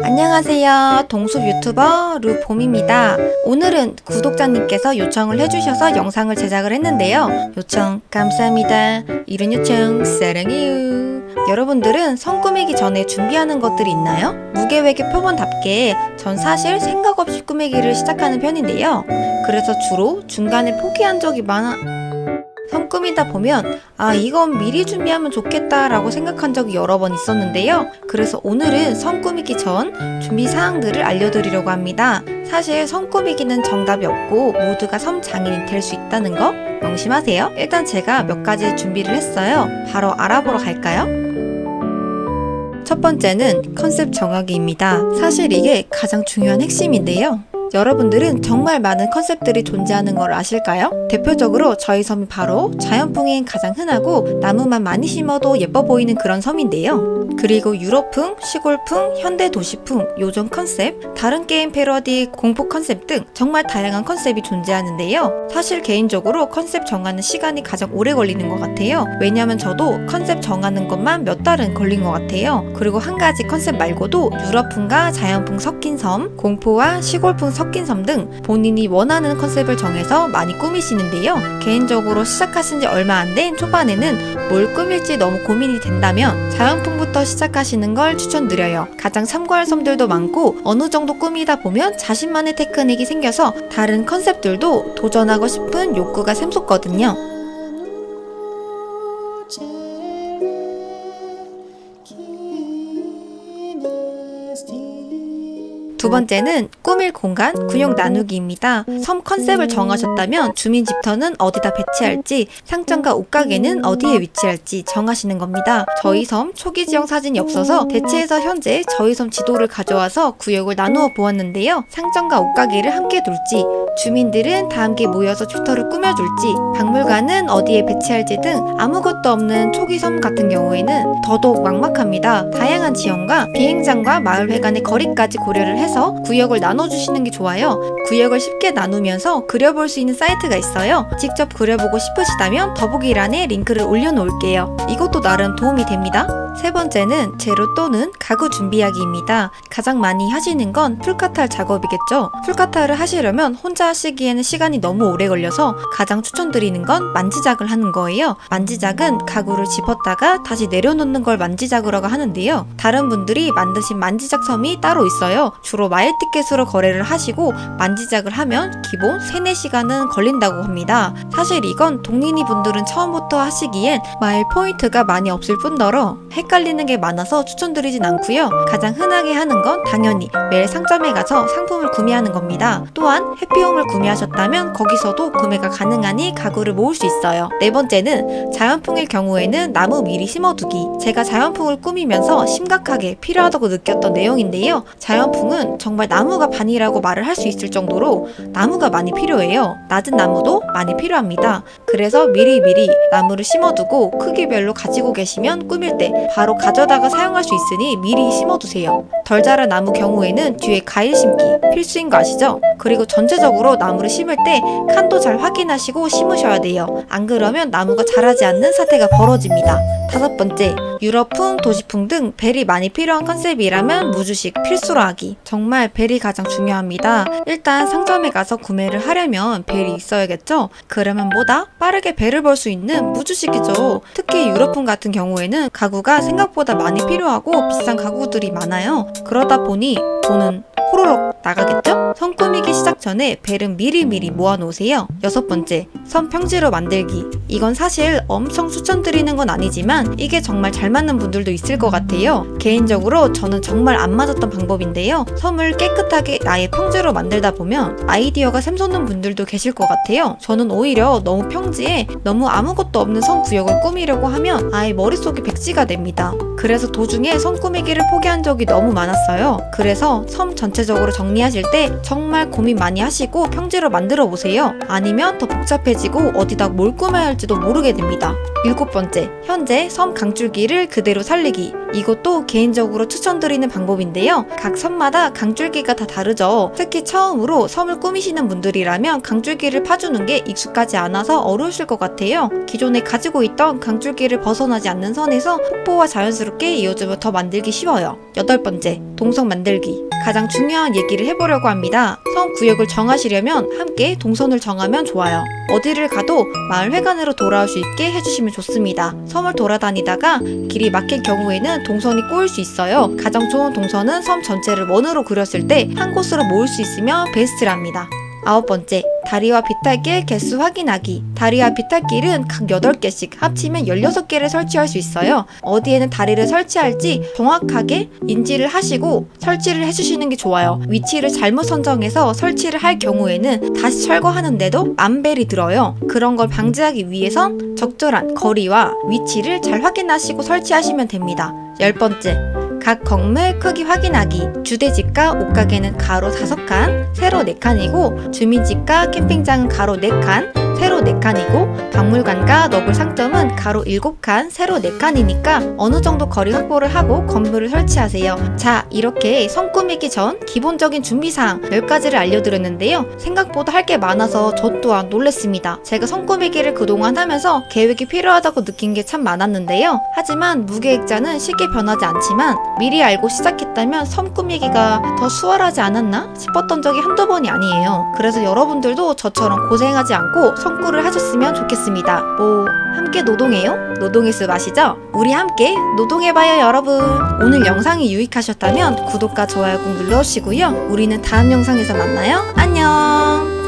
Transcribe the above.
안녕하세요. 동숲 유튜버 루봄입니다. 오늘은 구독자님께서 요청을 해주셔서 영상을 제작을 했는데요. 요청 감사합니다. 이른 요청 사랑해요. 여러분들은 성 꾸미기 전에 준비하는 것들이 있나요? 무계획의 표본답게 전 사실 생각 없이 꾸미기를 시작하는 편인데요. 그래서 주로 중간에 포기한 적이 성 꾸미다 보면 이건 미리 준비하면 좋겠다 라고 생각한 적이 여러 번 있었는데요. 그래서 오늘은 성 꾸미기 전 준비 사항들을 알려드리려고 합니다. 사실 성 꾸미기는 정답이 없고 모두가 섬 장인이 될 수 있다는 거 명심하세요. 일단 제가 몇 가지 준비를 했어요. 바로 알아보러 갈까요? 첫 번째는 컨셉 정하기입니다. 사실 이게 가장 중요한 핵심인데요. 여러분들은 정말 많은 컨셉들이 존재하는 걸 아실까요? 대표적으로 저희 섬이 바로 자연풍엔 가장 흔하고 나무만 많이 심어도 예뻐 보이는 그런 섬인데요. 그리고 유럽풍, 시골풍, 현대도시풍, 요정 컨셉, 다른 게임 패러디, 공포 컨셉 등 정말 다양한 컨셉이 존재하는데요. 사실 개인적으로 컨셉 정하는 시간이 가장 오래 걸리는 것 같아요. 왜냐면 저도 컨셉 정하는 것만 몇 달은 걸린 것 같아요. 그리고 한 가지 컨셉 말고도 유럽풍과 자연풍 섞인 섬, 공포와 시골풍 섞인 섬 등 본인이 원하는 컨셉을 정해서 많이 꾸미시는데요. 개인적으로 시작하신 지 얼마 안 된 초반에는 뭘 꾸밀지 너무 고민이 된다면 자연풍부터 시작하시는 걸 추천드려요. 가장 참고할 섬들도 많고 어느 정도 꾸미다 보면 자신만의 테크닉이 생겨서 다른 컨셉들도 도전하고 싶은 욕구가 샘솟거든요. 두 번째는 꾸밀 공간 근육 나누기입니다. 섬 컨셉을 정하셨다면 주민 집터는 어디다 배치할지, 상점과 옷가게는 어디에 위치할지 정하시는 겁니다. 저희 섬 초기 지형 사진이 없어서 대체해서 현재 저희 섬 지도를 가져와서 구역을 나누어 보았는데요. 상점과 옷가게를 함께 둘지, 주민들은 다 함께 모여서 집터를 꾸며줄지, 박물관은 어디에 배치할지 등 아무것도 없는 초기 섬 같은 경우에는 더더욱 막막합니다. 다양한 지형과 비행장과 마을회관의 거리까지 고려를 해서 구역을 나눠주시는 게 좋아요. 구역을 쉽게 나누면서 그려볼 수 있는 사이트가 있어요. 직접 그려보고 싶으시다면 더보기란에 링크를 올려놓을게요. 이것도 나름 도움이 됩니다. 세 번째는 재료 또는 가구 준비하기입니다. 가장 많이 하시는 건 풀카탈 작업이겠죠. 풀카탈을 하시려면 혼자 하시기에는 시간이 너무 오래 걸려서 가장 추천드리는 건 만지작을 하는 거예요. 만지작은 가구를 집었다가 다시 내려놓는 걸 만지작이라고 하는데요. 다른 분들이 만드신 만지작 섬이 따로 있어요. 주로 마일 티켓으로 거래를 하시고 만지작을 하면 기본 3-4시간은 걸린다고 합니다. 사실 이건 동린이 분들은 처음부터 하시기엔 마일 포인트가 많이 없을 뿐더러 헷갈리는 게 많아서 추천드리진 않고요. 가장 흔하게 하는 건 당연히 매일 상점에 가서 상품을 구매하는 겁니다. 또한 해피홈을 구매하셨다면 거기서도 구매가 가능하니 가구를 모을 수 있어요. 네 번째는 자연풍일 경우에는 나무 미리 심어두기. 제가 자연풍을 꾸미면서 심각하게 필요하다고 느꼈던 내용인데요. 자연풍은 정말 나무가 반이라고 말을 할 수 있을 정도로 나무가 많이 필요해요. 낮은 나무도 많이 필요합니다. 그래서 미리미리 나무를 심어두고 크기별로 가지고 계시면 꾸밀 때 바로 가져다가 사용할 수 있으니 미리 심어두세요. 덜 자란 나무 경우에는 뒤에 가일 심기 필수인 거 아시죠? 그리고 전체적으로 나무를 심을 때 칸도 잘 확인하시고 심으셔야 돼요. 안 그러면 나무가 자라지 않는 사태가 벌어집니다. 다섯 번째, 유럽풍, 도시풍 등 벨이 많이 필요한 컨셉이라면 무주식 필수로 하기. 정말 벨이 가장 중요합니다. 일단 상점에 가서 구매를 하려면 벨이 있어야겠죠? 그러면 뭐다? 빠르게 벨을 벌 수 있는 무주식이죠. 특히 유럽풍 같은 경우에는 가구가 생각보다 많이 필요하고 비싼 가구들이 많아요. 그러다 보니 돈은 호로록 나가겠죠? 섬 꾸미기 시작 전에 벨은 미리미리 모아놓으세요. 여섯 번째, 섬 평지로 만들기. 이건 사실 엄청 추천드리는 건 아니지만 이게 정말 잘 맞는 분들도 있을 것 같아요. 개인적으로 저는 정말 안 맞았던 방법인데요. 섬을 깨끗하게 나의 평지로 만들다 보면 아이디어가 샘솟는 분들도 계실 것 같아요. 저는 오히려 너무 평지에 너무 아무것도 없는 섬 구역을 꾸미려고 하면 아예 머릿속이 백지가 됩니다. 그래서 도중에 섬 꾸미기를 포기한 적이 너무 많았어요. 그래서 섬 전체적으로 정리하실 때 정말 고민 많이 하시고 평지로 만들어 보세요. 아니면 더 복잡해지고 어디다 뭘 꾸며야 할지도 모르게 됩니다. 일곱 번째, 현재 섬 강줄기를 그대로 살리기. 이것도 개인적으로 추천드리는 방법인데요. 각 섬마다 강줄기가 다 다르죠. 특히 처음으로 섬을 꾸미시는 분들이라면 강줄기를 파주는 게 익숙하지 않아서 어려우실 것 같아요. 기존에 가지고 있던 강줄기를 벗어나지 않는 선에서 폭포와 자연스럽게 이어주면 더 만들기 쉬워요. 8번째, 동선 만들기. 가장 중요한 얘기를 해보려고 합니다. 섬 구역을 정하시려면 함께 동선을 정하면 좋아요. 어디를 가도 마을 회관으로 돌아올 수 있게 해주시면 좋습니다. 섬을 돌아다니다가 길이 막힐 경우에는 동선이 꼬일 수 있어요. 가장 좋은 동선은 섬 전체를 원으로 그렸을 때 한 곳으로 모을 수 있으면 베스트랍니다. 9번째, 다리와 비탈길 개수 확인하기. 다리와 비탈길은 각 8개씩 합치면 16개를 설치할 수 있어요. 어디에는 다리를 설치할지 정확하게 인지를 하시고 설치를 해주시는 게 좋아요. 위치를 잘못 선정해서 설치를 할 경우에는 다시 철거하는데도 만벨이 들어요. 그런 걸 방지하기 위해선 적절한 거리와 위치를 잘 확인하시고 설치하시면 됩니다. 10번째, 각 건물 크기 확인하기. 주대집과 옷가게는 가로 5칸, 세로 4칸이고 주민집과 캠핑장은 가로 4칸, 세로 4칸이고 박물관과 너굴 상점은 가로 7칸, 세로 4칸이니까 어느 정도 거리 확보를 하고 건물을 설치하세요. 자, 이렇게 섬 꾸미기 전 기본적인 준비사항 10가지를 알려드렸는데요. 생각보다 할 게 많아서 저 또한 놀랬습니다. 제가 섬 꾸미기를 그동안 하면서 계획이 필요하다고 느낀 게 참 많았는데요. 하지만 무계획자는 쉽게 변하지 않지만 미리 알고 시작했다면 섬 꾸미기가 더 수월하지 않았나 싶었던 적이 한두 번이 아니에요. 그래서 여러분들도 저처럼 고생하지 않고 섬꾸를 하셨으면 좋겠습니다. 뭐 함께 노동해요? 노동의 숲 아시죠? 우리 함께 노동해봐요 여러분. 오늘 영상이 유익하셨다면 구독과 좋아요 꼭 눌러주시고요. 우리는 다음 영상에서 만나요. 안녕.